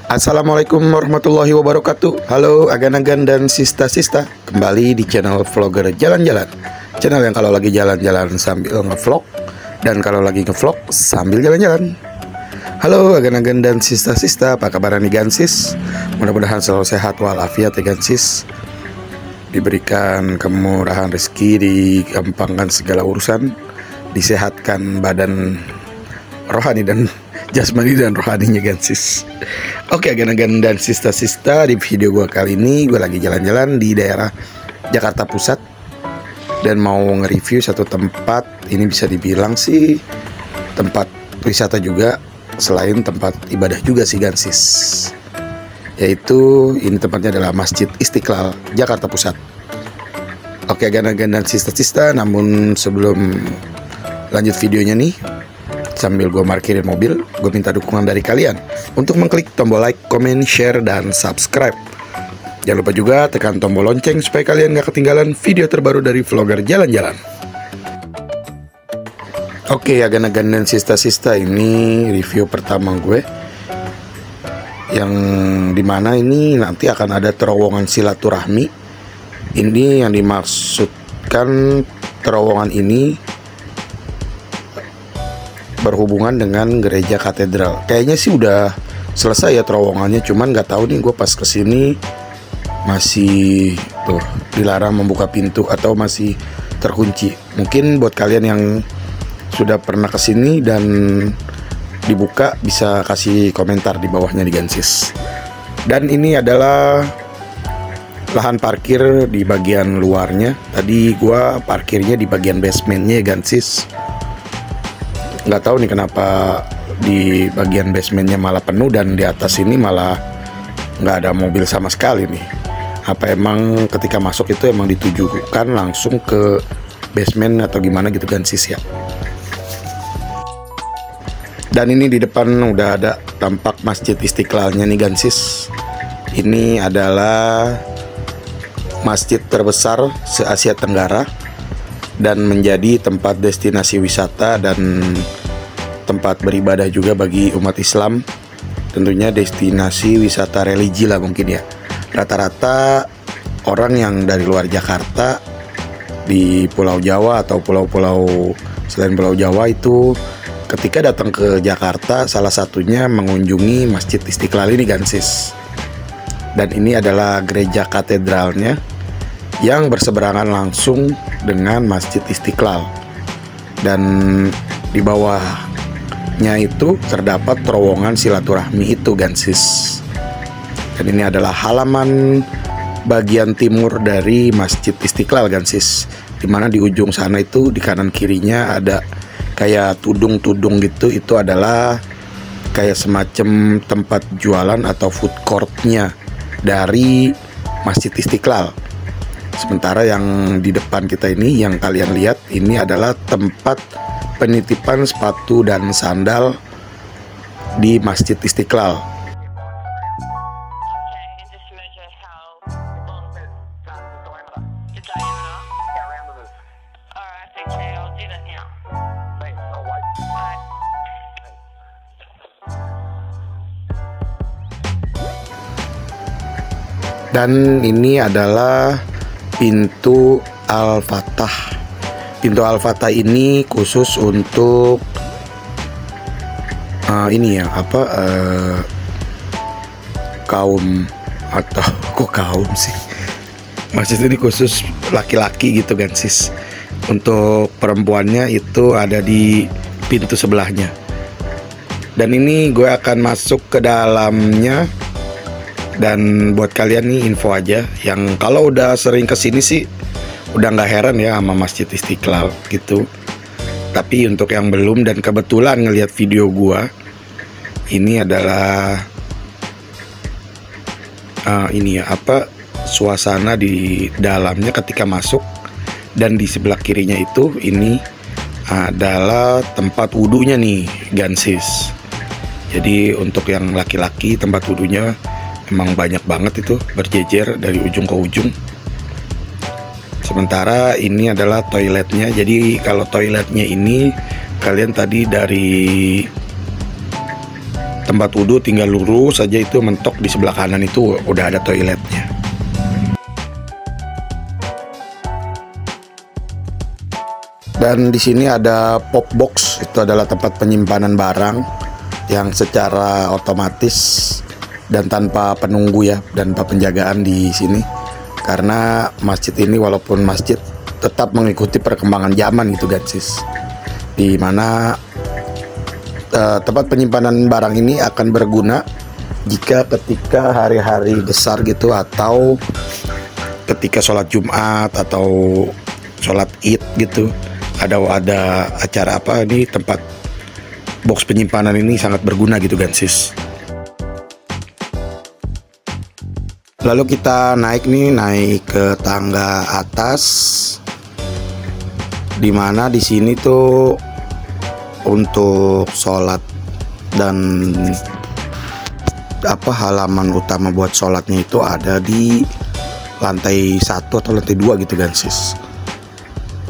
Assalamualaikum warahmatullahi wabarakatuh. Halo agan-agan dan sista-sista, kembali di channel vlogger jalan-jalan. Channel yang kalau lagi jalan-jalan sambil ngevlog, dan kalau lagi ngevlog sambil jalan-jalan. Halo agan-agan dan sista-sista, apa kabar nih gansis? Mudah-mudahan selalu sehat walafiat ya gansis. Diberikan kemurahan rezeki, digampangkan segala urusan, disehatkan badan rohani dan jasmani dan rohaninya gansis. Oke agan-agan dan sista-sista, di video gue kali ini gue lagi jalan-jalan di daerah Jakarta Pusat dan mau nge-review satu tempat. Ini bisa dibilang sih tempat wisata juga, selain tempat ibadah juga sih gansis. Yaitu ini tempatnya adalah Masjid Istiqlal Jakarta Pusat. Oke agan-agan dan sista-sista, namun sebelum lanjut videonya nih, sambil gue parkirin mobil, gue minta dukungan dari kalian untuk mengklik tombol like, comment, share, dan subscribe. Jangan lupa juga tekan tombol lonceng supaya kalian gak ketinggalan video terbaru dari vlogger jalan-jalan. Oke agan-agan dan sista-sista, ini review pertama gue, yang dimana ini nanti akan ada terowongan silaturahmi. Ini yang dimaksudkan terowongan ini berhubungan dengan gereja katedral. Kayaknya sih udah selesai ya terowongannya, cuman nggak tahu nih, gue pas kesini masih tuh dilarang membuka pintu atau masih terkunci. Mungkin buat kalian yang sudah pernah kesini dan dibuka bisa kasih komentar di bawahnya di gansis. Dan ini adalah lahan parkir di bagian luarnya. Tadi gue parkirnya di bagian basementnya ya gansis. Nggak tahu nih kenapa di bagian basementnya malah penuh dan di atas ini malah nggak ada mobil sama sekali nih. Apa emang ketika masuk itu emang ditujukan langsung ke basement atau gimana gitu gansis ya. Dan ini di depan udah ada tampak Masjid Istiqlalnya nih gansis. Ini adalah masjid terbesar se-Asia Tenggara dan menjadi tempat destinasi wisata dan tempat beribadah juga bagi umat Islam. Tentunya destinasi wisata religi lah mungkin ya. Rata-rata orang yang dari luar Jakarta di Pulau Jawa atau pulau-pulau selain Pulau Jawa itu ketika datang ke Jakarta salah satunya mengunjungi Masjid Istiqlal ini gansis. Dan ini adalah gereja katedralnya yang berseberangan langsung dengan Masjid Istiqlal. Dan di bawahnya itu terdapat terowongan silaturahmi itu gansis. Dan ini adalah halaman bagian timur dari Masjid Istiqlal gansis, dimana di ujung sana itu di kanan kirinya ada kayak tudung-tudung gitu. Itu adalah kayak semacam tempat jualan atau food courtnya dari Masjid Istiqlal. Sementara yang di depan kita ini yang kalian lihat ini adalah tempat penitipan sepatu dan sandal di Masjid Istiqlal. Dan ini adalah pintu Al-Fatah. Pintu Al-Fatah ini khusus untuk ini ya kaum atau kok kaum sih. Masjid ini khusus laki-laki gitu gansis. Untuk perempuannya itu ada di pintu sebelahnya. Dan ini gue akan masuk ke dalamnya. Dan buat kalian nih info aja, yang kalau udah sering kesini sih udah nggak heran ya sama Masjid Istiqlal gitu. Tapi untuk yang belum dan kebetulan ngelihat video gua, ini adalah ini ya suasana di dalamnya ketika masuk. Dan di sebelah kirinya itu ini adalah tempat wudhunya nih gansis. Jadi untuk yang laki-laki tempat wudhunya emang banyak banget itu, berjejer dari ujung ke ujung. Sementara ini adalah toiletnya. Jadi kalau toiletnya ini kalian tadi dari tempat wudhu tinggal lurus saja, itu mentok di sebelah kanan itu udah ada toiletnya. Dan di sini ada pop box, itu adalah tempat penyimpanan barang yang secara otomatis dan tanpa penunggu ya, dan tanpa penjagaan di sini. Karena masjid ini walaupun masjid tetap mengikuti perkembangan zaman gitu guys, di mana tempat penyimpanan barang ini akan berguna jika ketika hari-hari besar gitu, atau ketika sholat Jumat atau sholat Id gitu, ada acara apa, ini tempat box penyimpanan ini sangat berguna gitu guys. Lalu kita naik ke tangga atas, dimana di sini tuh untuk sholat dan halaman utama buat sholatnya itu ada di lantai 1 atau lantai 2 gitu guys.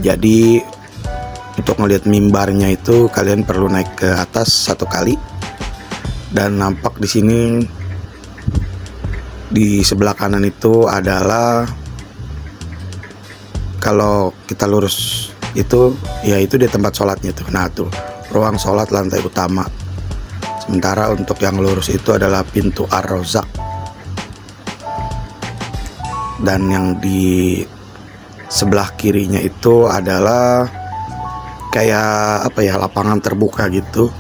Jadi untuk ngelihat mimbarnya itu kalian perlu naik ke atas 1 kali, dan nampak di sini di sebelah kanan itu adalah, kalau kita lurus itu ya itu di tempat sholatnya tuh. Nah tuh ruang sholat lantai utama. Sementara untuk yang lurus itu adalah pintu Ar-Rozak, dan yang di sebelah kirinya itu adalah kayak lapangan terbuka gitu.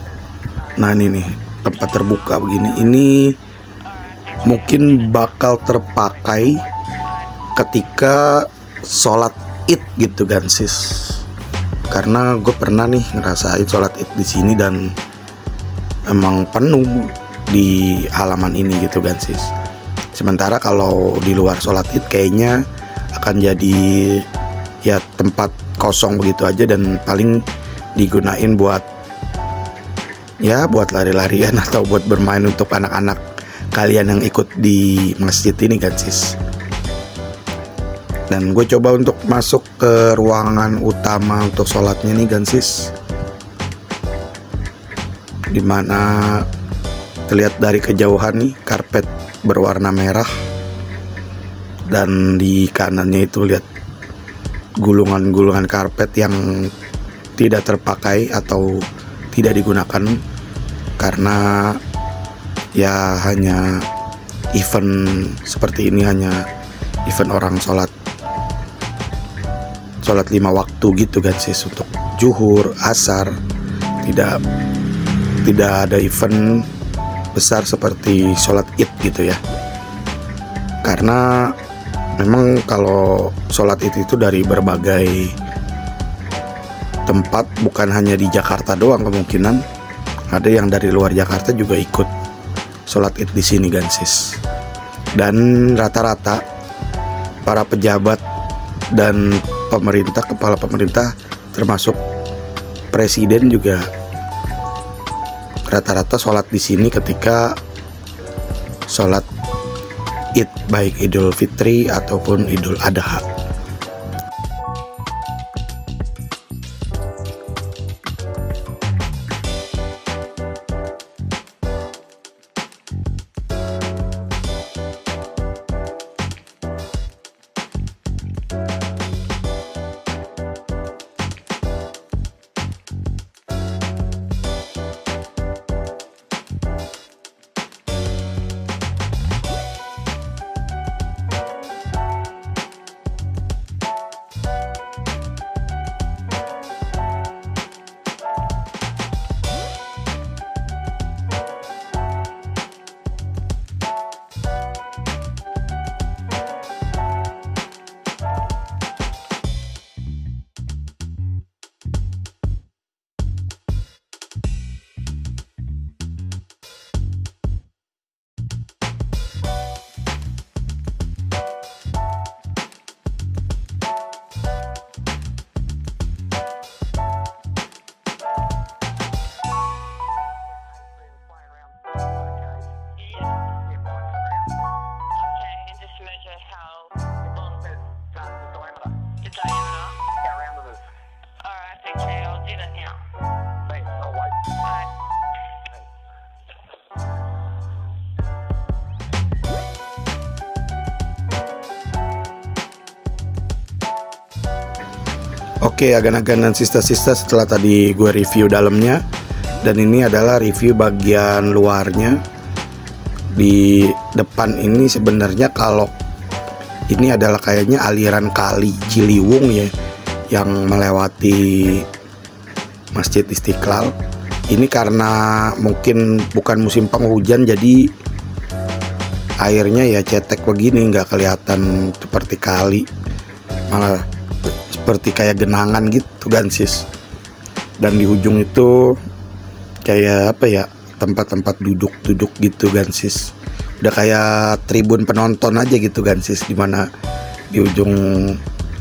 Nah ini nih tempat terbuka begini, ini mungkin bakal terpakai ketika sholat Id gitu gansis. Karena gue pernah nih ngerasain sholat Id di sini dan emang penuh di halaman ini gitu gansis. Sementara kalau di luar sholat Id kayaknya akan jadi ya tempat kosong begitu aja, dan paling digunain buat lari-larian atau buat bermain untuk anak-anak kalian yang ikut di masjid ini guys. Dan gue coba untuk masuk ke ruangan utama untuk sholatnya nih guys, dimana terlihat dari kejauhan nih karpet berwarna merah, dan di kanannya itu lihat gulungan-gulungan karpet yang tidak terpakai atau tidak digunakan, karena ya hanya event seperti ini, hanya event orang sholat 5 waktu gitu guys, untuk zuhur, asar, tidak ada event besar seperti sholat Id gitu ya. Karena memang kalau sholat itu dari berbagai tempat, bukan hanya di Jakarta doang, kemungkinan ada yang dari luar Jakarta juga ikut sholat Id di sini guys. Dan rata-rata para pejabat dan pemerintah, kepala pemerintah termasuk presiden juga rata-rata sholat di sini ketika sholat Id, baik Idul Fitri ataupun Idul Adha. Oke, agan-agan dan sista-sista, setelah tadi gue review dalamnya, dan ini adalah review bagian luarnya. Di depan ini sebenarnya kalau ini adalah kayaknya aliran kali Ciliwung ya, yang melewati Masjid Istiqlal. Ini karena mungkin bukan musim penghujan, jadi airnya ya cetek begini, nggak kelihatan seperti kali, malah seperti kayak genangan gitu Gansis. Dan di ujung itu kayak apa ya, tempat-tempat duduk-duduk gitu Gansis. Udah kayak tribun penonton aja gitu Gansis, dimana di ujung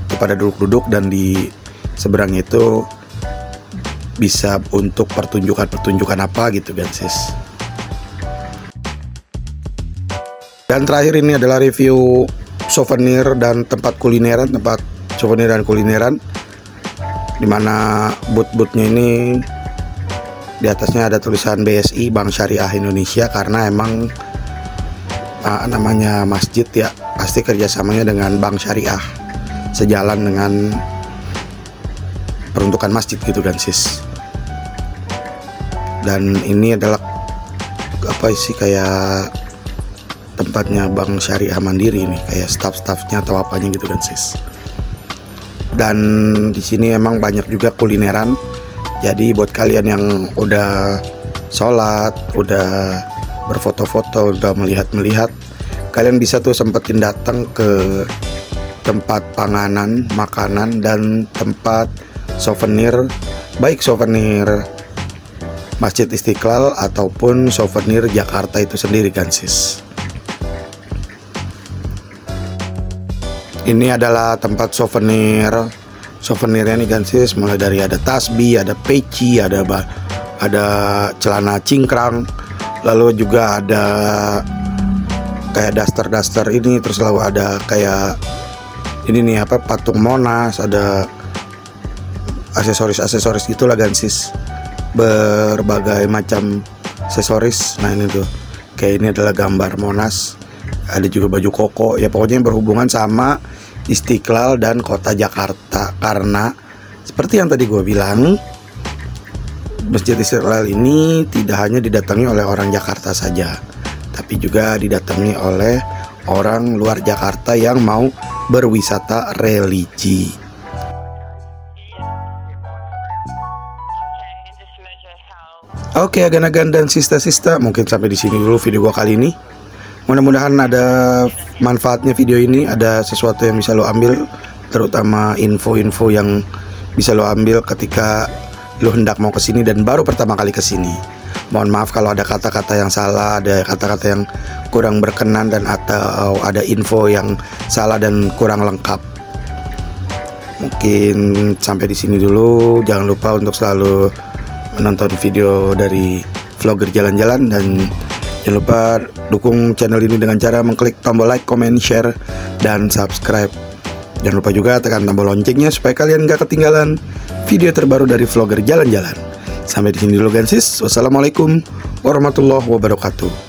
kepada duduk-duduk dan di seberang itu bisa untuk pertunjukan apa gitu Gansis. Dan terakhir ini adalah review souvenir dan tempat kulineran, tempat souvenir dan kulineran, dimana booth-boothnya ini di atasnya ada tulisan BSI, Bank Syariah Indonesia, karena emang namanya masjid ya, pasti kerjasamanya dengan Bank Syariah, sejalan dengan peruntukan masjid gitu Gansis. Dan ini adalah apa sih, kayak tempatnya Bank Syariah Mandiri ini, kayak staff-staffnya atau apanya gitu Gansis. Dan di sini emang banyak juga kulineran. Jadi buat kalian yang udah sholat, udah berfoto-foto, udah melihat-melihat, kalian bisa tuh sempetin datang ke tempat panganan, makanan, dan tempat souvenir, baik souvenir Masjid Istiqlal ataupun souvenir Jakarta itu sendiri Gansis. Ini adalah tempat souvenirnya nih Gansis, mulai dari ada tasbih, ada peci, ada celana cingkrang, lalu juga ada kayak daster ini, terus lalu ada kayak ini nih apa, patung Monas, ada aksesoris gitulah Gansis, berbagai macam aksesoris. Nah ini tuh kayak ini adalah gambar Monas, ada juga baju koko ya, pokoknya yang berhubungan sama Istiqlal dan kota Jakarta. Karena seperti yang tadi gue bilang, Masjid Istiqlal ini tidak hanya didatangi oleh orang Jakarta saja, tapi juga didatangi oleh orang luar Jakarta yang mau berwisata religi. Oke, agan-agan dan sista-sista, mungkin sampai di sini dulu video gue kali ini. Mudah-mudahan ada manfaatnya video ini, ada sesuatu yang bisa lo ambil, terutama info-info yang bisa lo ambil ketika lo hendak mau kesini dan baru pertama kali kesini. Mohon maaf kalau ada kata-kata yang salah, ada kata-kata yang kurang berkenan, dan atau ada info yang salah dan kurang lengkap. Mungkin sampai di sini dulu. Jangan lupa untuk selalu menonton video dari vlogger jalan-jalan, dan jangan lupa dukung channel ini dengan cara mengklik tombol like, comment, share, dan subscribe. Jangan lupa juga tekan tombol loncengnya supaya kalian gak ketinggalan video terbaru dari vlogger jalan-jalan. Sampai di sini dulu Gansis. Wassalamualaikum warahmatullahi wabarakatuh.